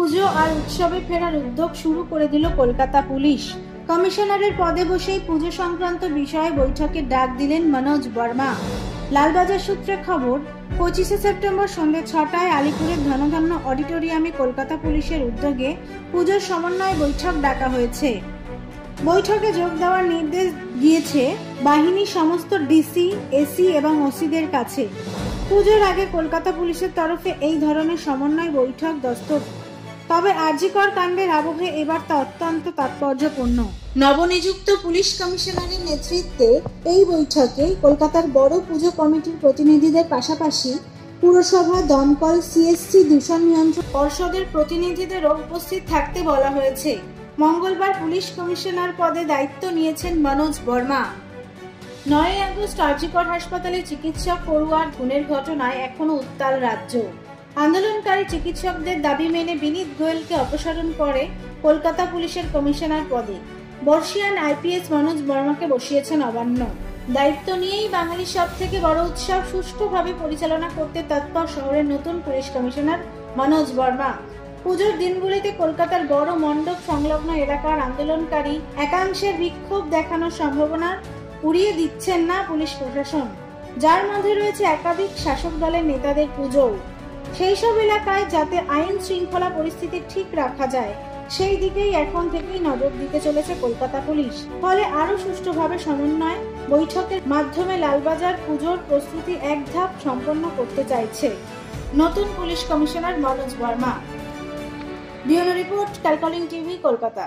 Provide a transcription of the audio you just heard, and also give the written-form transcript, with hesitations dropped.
পুজো আর উৎসবে ফেরার উদ্যোগ শুরু করে দিল কলকাতা পুলিশ। কমিশনারের পদে বসেই পুজো সংক্রান্ত বিষয়ে বৈঠকে ডাক দিলেন মনোজ বর্মা। লালবাজার সূত্রে খবর, 25শে সেপ্টেম্বর সন্ধ্যে 6টায় আলিপুরের ধনধান্য অডিটোরিয়ামে কলকাতা পুলিশের উদ্যোগে পুজোর সমন্বয় বৈঠক ডাকা হয়েছে। বৈঠকে যোগ দেওয়ার নির্দেশ গিয়েছে বাহিনীর সমস্ত ডিসি, এসি এবং ওসিদের কাছে। পুজোর আগে কলকাতা পুলিশের তরফে এই ধরনের সমন্বয় বৈঠক দস্তক। তবে আরজিকর কাণ্ডের আবহে এবার তা অত্যন্ত তাৎপর্যপূর্ণ। নবনিযুক্ত পুলিশ কমিশনারের নেতৃত্বে এই বৈঠকে কলকাতার বড় পুজো কমিটির প্রতিনিধিদের পাশাপাশি পুরসভা, দমকল, সিএসসি, দূষণ নিয়ন্ত্রণ পর্ষদের প্রতিনিধিদেরও উপস্থিত থাকতে বলা হয়েছে। মঙ্গলবার পুলিশ কমিশনার পদে দায়িত্ব নিয়েছেন মনোজ বর্মা। 9 আগস্ট আরজিকর হাসপাতালে চিকিৎসক পড়ুয়ার খুনের ঘটনায় এখনো উত্তাল রাজ্য। আন্দোলনকারী চিকিৎসকদের দাবি মেনে বিনীত গোয়েলকে অপসারণ করে কলকাতা পুলিশের কমিশনার পদে বর্ষীয়ান আইপিএস মনোজ বর্মাকে বসিয়েছেন নবান্ন। দায়িত্ব নিয়েই বাঙালির সব থেকে বড় উৎসব সুষ্ঠুভাবে পরিচালনা করতে তৎপর শহরের নতুন পুলিশ কমিশনার মনোজ বর্মা। পুজোর দিনগুলিতে কলকাতার বড় মণ্ডপ সংলগ্ন এলাকার আন্দোলনকারী একাংশের বিক্ষোভ দেখানোর সম্ভাবনা উড়িয়ে দিচ্ছেন না পুলিশ প্রশাসন, যার মধ্যে রয়েছে একাধিক শাসক দলের নেতাদের পুজো। সেই সব এলাকায় যাতে আইন শৃঙ্খলা পরিস্থিতি ঠিক রাখা যায়, সেই দিকেই এখন থেকেই নজর দিতে চলেছে কলকাতা পুলিশ। ফলে আরো সুষ্ঠুভাবে সমন্বয় বৈঠকের মাধ্যমে লালবাজার পুজোর প্রস্তুতি এক ধাপ সম্পন্ন করতে চাইছে নতুন police commissioner Manoj Verma. Bureau report, ক্যালকলিং টিভি, কলকাতা।